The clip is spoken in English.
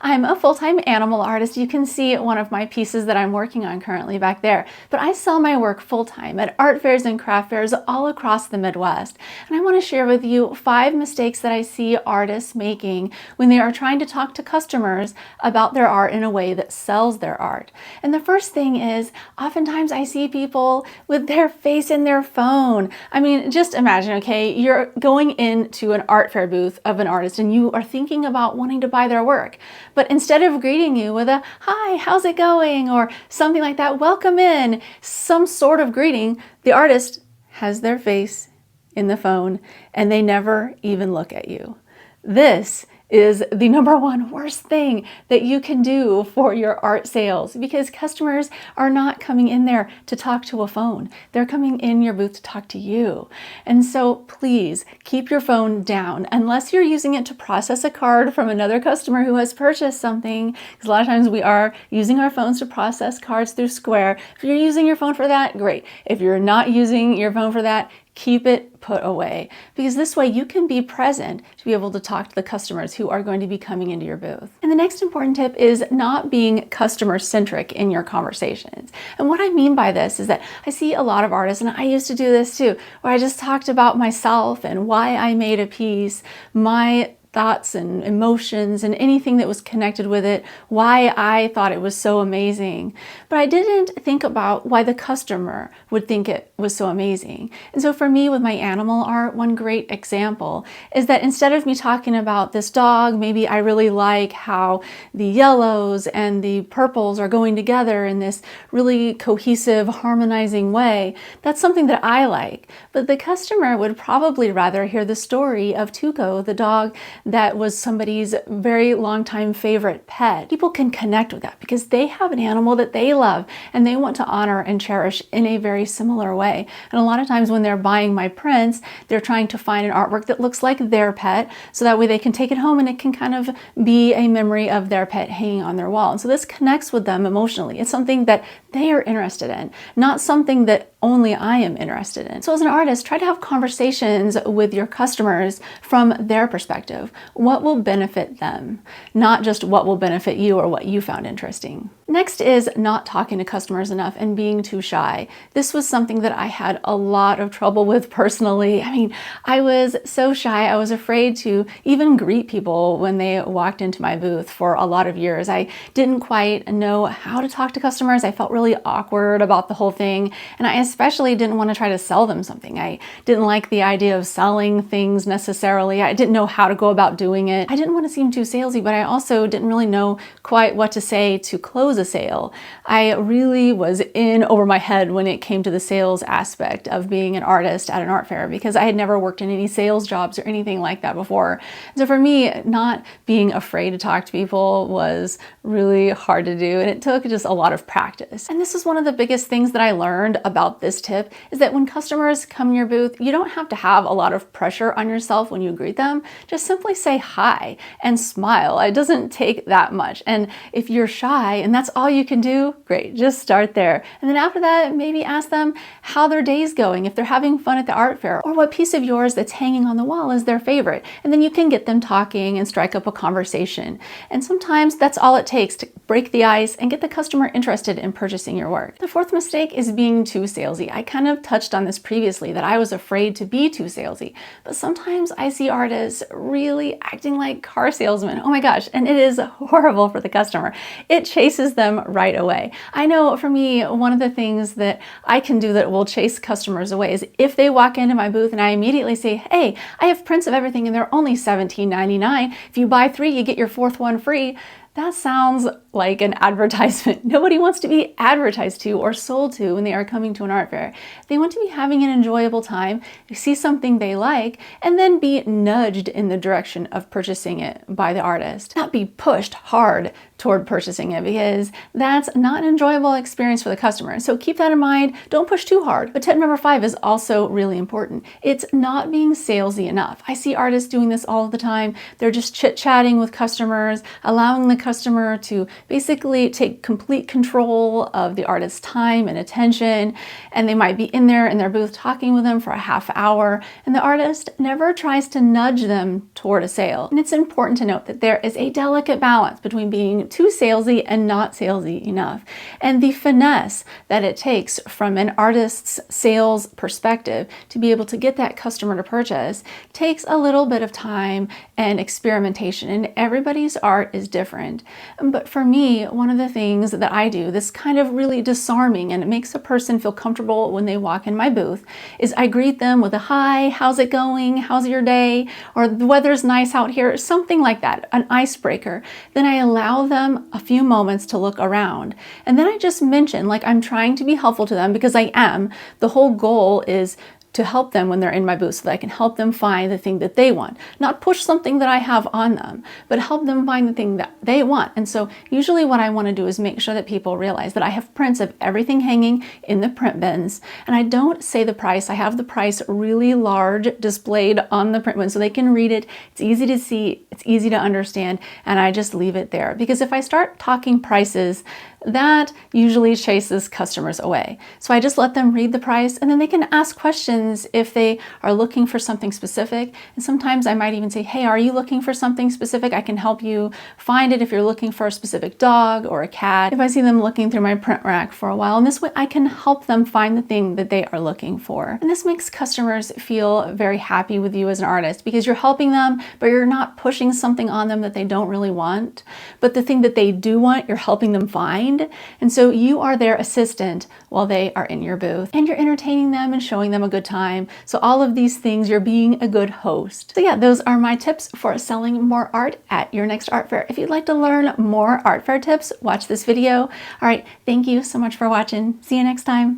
I'm a full-time animal artist. You can see one of my pieces that I'm working on currently back there. But I sell my work full-time at art fairs and craft fairs all across the Midwest. And I want to share with you 5 mistakes that I see artists making when they are trying to talk to customers about their art in a way that sells their art. And the first thing is, oftentimes I see people with their face in their phone. I mean, just imagine, okay, you're going into an art fair booth of an artist and you are thinking about wanting to buy their work. But instead of greeting you with a, "Hi, how's it going?" or something like that, "Welcome in," some sort of greeting, the artist has their face in the phone and they never even look at you. This is the number one worst thing that you can do for your art sales, because customers are not coming in there to talk to a phone. They're coming in your booth to talk to you. And so please keep your phone down unless you're using it to process a card from another customer who has purchased something, because a lot of times we are using our phones to process cards through Square. If you're using your phone for that, great. If you're not using your phone for that, keep it put away, because this way you can be present to be able to talk to the customers who are going to be coming into your booth. And the next important tip is not being customer-centric in your conversations. And what I mean by this is that I see a lot of artists, and I used to do this too, where I just talked about myself and why I made a piece, my thoughts and emotions and anything that was connected with it, why I thought it was so amazing. But I didn't think about why the customer would think it was so amazing. And so for me with my animal art, one great example is that instead of me talking about this dog, maybe I really like how the yellows and the purples are going together in this really cohesive, harmonizing way. That's something that I like. But the customer would probably rather hear the story of Tuco, the dog that was somebody's very long-time favorite pet. People can connect with that because they have an animal that they love and they want to honor and cherish in a very similar way. And a lot of times when they're buying my prints, they're trying to find an artwork that looks like their pet, so that way they can take it home and it can kind of be a memory of their pet hanging on their wall. And so this connects with them emotionally. It's something that they are interested in, not something that only I am interested in. So as an artist, try to have conversations with your customers from their perspective. What will benefit them, not just what will benefit you or what you found interesting. Next is not talking to customers enough and being too shy. This was something that I had a lot of trouble with personally. I mean, I was so shy. I was afraid to even greet people when they walked into my booth for a lot of years. I didn't quite know how to talk to customers. I felt really awkward about the whole thing. And I especially didn't want to try to sell them something. I didn't like the idea of selling things necessarily. I didn't know how to go about doing it. I didn't want to seem too salesy, but I also didn't really know quite what to say to close a sale. I really was in over my head when it came to the sales aspect of being an artist at an art fair, because I had never worked in any sales jobs or anything like that before. So for me, not being afraid to talk to people was really hard to do, and it took just a lot of practice. And this is one of the biggest things that I learned about this tip, is that when customers come in your booth, you don't have to have a lot of pressure on yourself when you greet them. Just simply say hi and smile. It doesn't take that much. And if you're shy and that's all you can do, great, just start there. And then after that, maybe ask them how their day's going, if they're having fun at the art fair, or what piece of yours that's hanging on the wall is their favorite. And then you can get them talking and strike up a conversation. And sometimes that's all it takes to break the ice and get the customer interested in purchasing your work. The fourth mistake is being too salesy. I kind of touched on this previously, that I was afraid to be too salesy, but sometimes I see artists really acting like car salesmen. Oh my gosh, and it is horrible for the customer. It chases them right away. I know for me, one of the things that I can do that will chase customers away is if they walk into my booth and I immediately say, "Hey, I have prints of everything and they're only $17.99. If you buy 3, you get your 4th one free." That sounds like an advertisement. Nobody wants to be advertised to or sold to when they are coming to an art fair. They want to be having an enjoyable time, see something they like, and then be nudged in the direction of purchasing it by the artist, not be pushed hard toward purchasing it, because that's not an enjoyable experience for the customer. So keep that in mind. Don't push too hard. But tip number 5 is also really important. It's not being salesy enough. I see artists doing this all the time. They're just chit-chatting with customers, allowing the customer to basically take complete control of the artist's time and attention. And they might be in there in their booth talking with them for a half hour, and the artist never tries to nudge them toward a sale. And it's important to note that there is a delicate balance between being too salesy and not salesy enough. And the finesse that it takes from an artist's sales perspective to be able to get that customer to purchase takes a little bit of time and experimentation, and everybody's art is different. But for me, one of the things that I do, this kind of really disarming, and it makes a person feel comfortable when they walk in my booth, is I greet them with a hi, how's it going, how's your day, or the weather's nice out here, something like that, an icebreaker. Then I allow them a few moments to look around. And then I just mention, like, I'm trying to be helpful to them, because I am. The whole goal is to help them when they're in my booth so that I can help them find the thing that they want. Not push something that I have on them, but help them find the thing that they want. And so usually what I want to do is make sure that people realize that I have prints of everything hanging in the print bins, and I don't say the price. I have the price really large displayed on the print bin so they can read it. It's easy to see, it's easy to understand, and I just leave it there. Because if I start talking prices, that usually chases customers away. So I just let them read the price, and then they can ask questions if they are looking for something specific. And sometimes I might even say, hey, are you looking for something specific? I can help you find it if you're looking for a specific dog or a cat. If I see them looking through my print rack for a while, and this way I can help them find the thing that they are looking for. And this makes customers feel very happy with you as an artist, because you're helping them, but you're not pushing something on them that they don't really want. But the thing that they do want, you're helping them find. And so you are their assistant while they are in your booth, and you're entertaining them and showing them a good time. So all of these things, you're being a good host. So yeah, those are my tips for selling more art at your next art fair. If you'd like to learn more art fair tips, watch this video. All right, thank you so much for watching. See you next time.